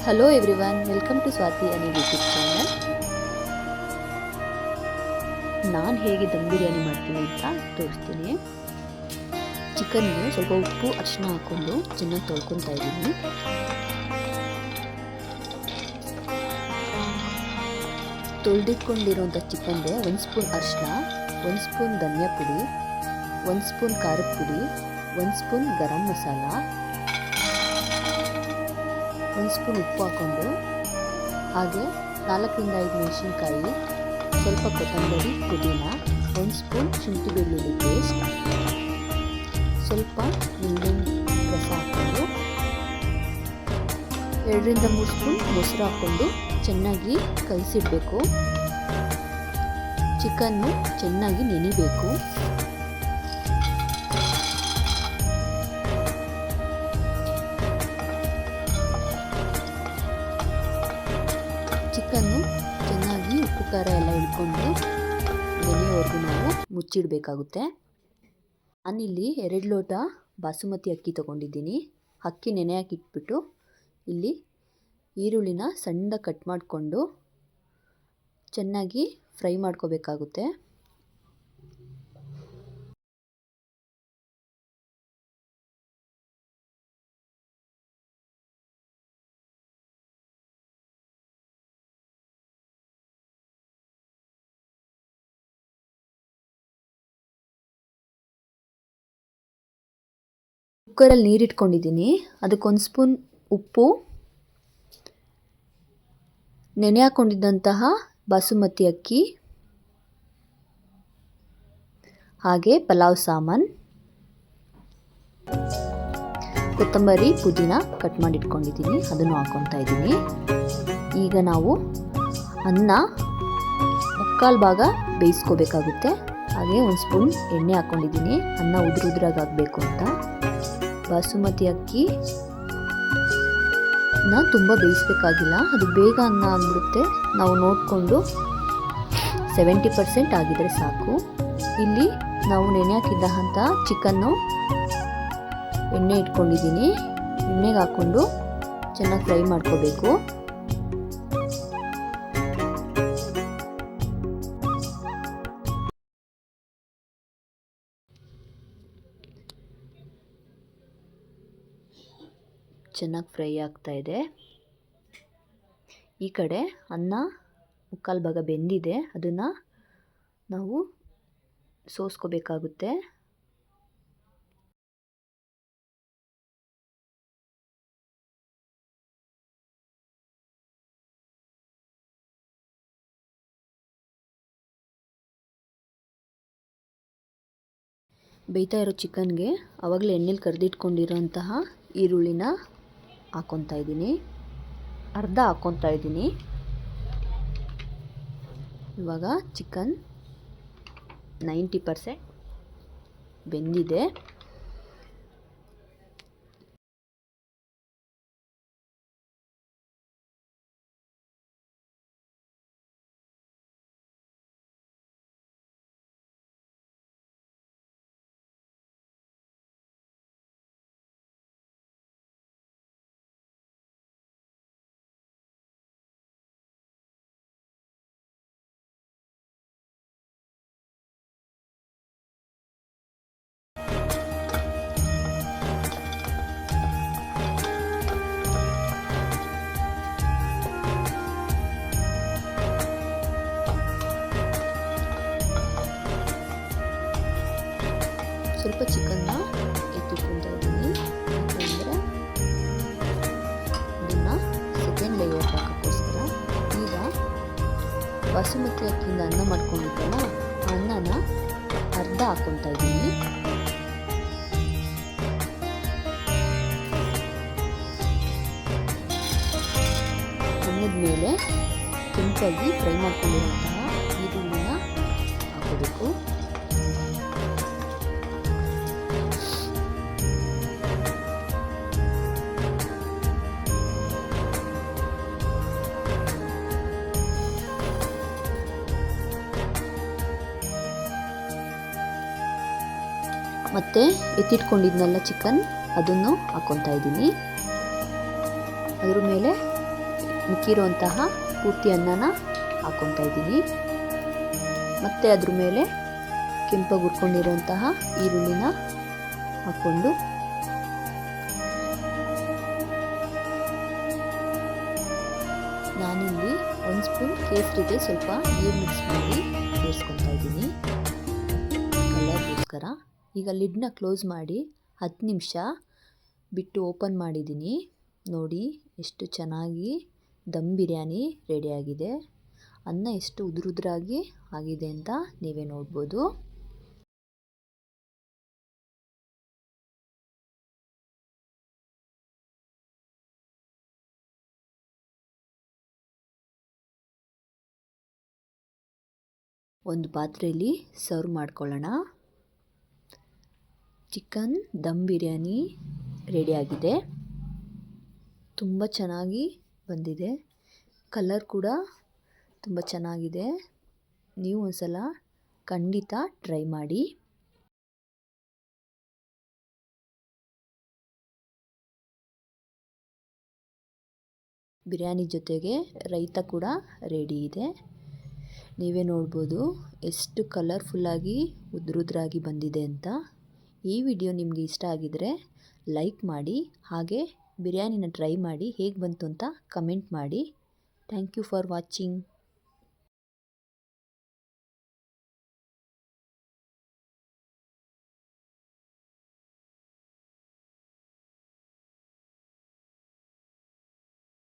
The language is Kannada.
Hello everyone, welcome to Swati Anil YouTube channel. ನಾನು ಹೇಗೆ ದಮ್ ಬಿರಿಯಾನಿ ಮಾಡ್ತೀನಿ ಅಂತ ತೋರಿಸ್ತೀನಿ. ಚಿಕನ್ಗೆ ಸ್ವಲ್ಪ ಉಪ್ಪು ಅರಿಶಿನ ಹಾಕ್ಕೊಂಡು ಚೆನ್ನಾಗಿ ತೊಳ್ಕೊತಾ ಇದ್ದೀನಿ. ತೊಳೆದಿಟ್ಕೊಂಡಿರೋಂಥ ಚಿಕನ್ಗೆ 1 ಸ್ಪೂನ್ ಅರಿಶಿನ, 1 ಸ್ಪೂನ್ ಧನಿಯಾ ಪುಡಿ, 1 ಸ್ಪೂನ್ ಖಾರದ ಪುಡಿ, 1 ಸ್ಪೂನ್ ಗರಂ ಮಸಾಲ, 1 ಸ್ಪೂನ್ ಉಪ್ಪು ಹಾಕ್ಕೊಂಡು, ಹಾಗೆ 4ರಿಂದ 5 ಮೆಣಸಿನ್ಕಾಯಿ, ಸ್ವಲ್ಪ ಕೊತ್ತಂಬರಿ, ಪುದೀನ, 1 ಸ್ಪೂನ್ ಶುಂಠಿ ಬೆಳ್ಳುಳ್ಳಿ ಪೇಸ್ಟ್, ಸ್ವಲ್ಪ ನಿಂಬೆ ರಸ ಹಾಕ್ಕೊಂಡು, 2ರಿಂದ 3 ಸ್ಪೂನ್ ಮೊಸರು ಹಾಕ್ಕೊಂಡು ಚೆನ್ನಾಗಿ ಕಲಸಿಡಬೇಕು. ಚಿಕನ್ನು ಚೆನ್ನಾಗಿ ನೆನಿಬೇಕು. ಚಿಕನ್ನು ಚೆನ್ನಾಗಿ ಉಪ್ಪು ಖಾರ ಎಲ್ಲ ಇಟ್ಕೊಂಡು ನೆನೆಯವರೆಗೂ ನಾವು ಮುಚ್ಚಿಡಬೇಕಾಗುತ್ತೆ. ನಾನಿಲ್ಲಿ 2 ಲೋಟ ಬಾಸುಮತಿ ಅಕ್ಕಿ ತೊಗೊಂಡಿದ್ದೀನಿ. ಅಕ್ಕಿ ನೆನೆ ಹಾಕಿಟ್ಬಿಟ್ಟು ಇಲ್ಲಿ ಈರುಳ್ಳಿನ ಸಣ್ಣದಾಗಿ ಕಟ್ ಮಾಡಿಕೊಂಡು ಚೆನ್ನಾಗಿ ಫ್ರೈ ಮಾಡ್ಕೋಬೇಕಾಗುತ್ತೆ. ಕುಕ್ಕರಲ್ಲಿ ನೀರಿಟ್ಕೊಂಡಿದ್ದೀನಿ. ಅದಕ್ಕೆ 1 ಸ್ಪೂನ್ ಉಪ್ಪು, ನೆನೆ ಹಾಕ್ಕೊಂಡಿದ್ದಂತಹ ಬಾಸುಮತಿ ಅಕ್ಕಿ, ಹಾಗೆ ಪಲಾವ್ ಸಾಮಾನು, ಕೊತ್ತಂಬರಿ, ಪುದೀನ ಕಟ್ ಮಾಡಿ ಇಟ್ಕೊಂಡಿದ್ದೀನಿ, ಅದನ್ನು ಹಾಕ್ಕೊತಾ ಇದ್ದೀನಿ. ಈಗ ನಾವು ಅನ್ನ 3/4 ಭಾಗ ಬೇಯಿಸ್ಕೋಬೇಕಾಗುತ್ತೆ. ಹಾಗೆ 1 ಸ್ಪೂನ್ ಎಣ್ಣೆ ಹಾಕ್ಕೊಂಡಿದ್ದೀನಿ, ಅನ್ನ ಉದುರಾಗಿ ಆಗಬೇಕು ಅಂತ. ಬಾಸುಮತಿ ಅಕ್ಕಿ ತುಂಬ ಬೇಯಿಸಬೇಕಾಗಿಲ್ಲ, ಅದು ಬೇಗ ಅನ್ನ ಆಗಿಬಿಡುತ್ತೆ. ನಾವು ನೋಡಿಕೊಂಡು 70% ಆಗಿದ್ರೆ ಸಾಕು. ಇಲ್ಲಿ ನಾವು ನೆನೆ ಹಾಕಿದ್ದಂಥ ಚಿಕನ್ನು ಎಣ್ಣೆ ಇಟ್ಕೊಂಡಿದ್ದೀನಿ, ಎಣ್ಣೆಗೆ ಹಾಕ್ಕೊಂಡು ಚೆನ್ನಾಗಿ ಫ್ರೈ ಮಾಡ್ಕೋಬೇಕು. ಚೆನ್ನಾಗಿ ಫ್ರೈ ಆಗ್ತಾ ಇದೆ. ಈ ಕಡೆ ಅನ್ನ 3/4 ಭಾಗ ಬೆಂದಿದೆ, ಅದನ್ನು ನಾವು ಸೋಸ್ಕೋಬೇಕಾಗುತ್ತೆ. ಬೇಯ್ತಾ ಇರೋ ಚಿಕನ್ಗೆ ಆವಾಗಲೇ ಎಣ್ಣೆಲಿ ಕರೆದಿಟ್ಕೊಂಡಿರೋಂತಹ ಈರುಳ್ಳಿನ ಹಾಕ್ಕೊತಾ ಇದ್ದೀನಿ. ಅರ್ಧ ಹಾಕ್ಕೊತಾ ಇದ್ದೀನಿ. ಇವಾಗ ಚಿಕನ್ 90% ಬೆಂದಿದೆ. ಸ್ವಲ್ಪ ಚಿಕನ್ನ ಎತ್ತಿಟ್ಕೊತಾ ಇದ್ದೀನಿ, ಯಾಕಂದರೆ ಇದನ್ನು ಸೆಕೆಂಡ್ ಲೇಯರ್ ಹಾಕೋಕ್ಕೋಸ್ಕರ. ಈಗ ಬಾಸುಮತಿ ಅಕ್ಕಿಯಿಂದ ಅನ್ನ ಮಾಡ್ಕೊಂಡಿದ್ದಲ್ಲ, ಆ ಅನ್ನನ ಅರ್ಧ ಹಾಕ್ಕೊತಾ ಇದ್ದೀನಿ. ಅನ್ನದ ಮೇಲೆ ಕೆಂಪಾಗಿ ಫ್ರೈ ಮಾಡ್ಕೊಂಡಿರುವಂತಹ ಈರುಳ್ಳಿನ ಹಾಕೋಬೇಕು. ಮತ್ತು ಎತ್ತಿಟ್ಕೊಂಡಿದ್ನೆಲ್ಲ ಚಿಕನ್ ಅದನ್ನು ಹಾಕ್ಕೊತಾ ಇದ್ದೀನಿ. ಅದ್ರ ಮೇಲೆ ಮಿಕ್ಕಿರೋಂತಹ ಪೂರ್ತಿ ಅನ್ನನ ಹಾಕ್ಕೊತಾ ಇದ್ದೀನಿ. ಮತ್ತು ಅದ್ರ ಮೇಲೆ ಕೆಂಪಾಗಿ ಹುರ್ಕೊಂಡಿರೋಂತಹ ಈರುಳ್ಳಿನ ಹಾಕ್ಕೊಂಡು ನಾನಿಲ್ಲಿ 1 ಸ್ಪೂನ್ ಕೇಸರಿಗೆ ಸ್ವಲ್ಪ ನೀರು ಮಿಕ್ಸ್ ಮಾಡಿ ಸೇರಿಸ್ಕೊತಾ ಇದ್ದೀನಿ ಕಲರ್ಗೋಸ್ಕರ. ಈಗ ಲಿಡ್ನ ಕ್ಲೋಸ್ ಮಾಡಿ 10 ನಿಮಿಷ ಬಿಟ್ಟು ಓಪನ್ ಮಾಡಿದ್ದೀನಿ. ನೋಡಿ ಎಷ್ಟು ಚೆನ್ನಾಗಿ ದಮ್ ಬಿರಿಯಾನಿ ರೆಡಿಯಾಗಿದೆ. ಅನ್ನ ಎಷ್ಟು ಉದುರುದ್ರಾಗಿ ಆಗಿದೆ ಅಂತ ನೀವೇ ನೋಡ್ಬೋದು. ಒಂದು ಪಾತ್ರೆಯಲ್ಲಿ ಸರ್ವ್ ಮಾಡ್ಕೊಳ್ಳೋಣ. ಚಿಕನ್ ದಮ್ ಬಿರಿಯಾನಿ ರೆಡಿಯಾಗಿದೆ. ತುಂಬ ಚೆನ್ನಾಗಿ ಬಂದಿದೆ. ಕಲರ್ ಕೂಡ ತುಂಬ ಚೆನ್ನಾಗಿದೆ. ನೀವು ಒಂದ್ಸಲ ಖಂಡಿತ ಟ್ರೈ ಮಾಡಿ. ಬಿರಿಯಾನಿ ಜೊತೆಗೆ ರೈತ ಕೂಡ ರೆಡಿ ಇದೆ. ನೀವೇ ನೋಡ್ಬೋದು ಎಷ್ಟು ಕಲರ್ಫುಲ್ಲಾಗಿ ಉದ್ರುದ್ರಾಗಿ ಬಂದಿದೆ ಅಂತ. ಈ ವಿಡಿಯೋ ನಿಮಗೆ ಇಷ್ಟ ಆಗಿದರೆ ಲೈಕ್ ಮಾಡಿ, ಹಾಗೆ ಬಿರಿಯಾನಿನ ಟ್ರೈ ಮಾಡಿ ಹೇಗೆ ಬಂತು ಅಂತ ಕಮೆಂಟ್ ಮಾಡಿ. Thank you for watching.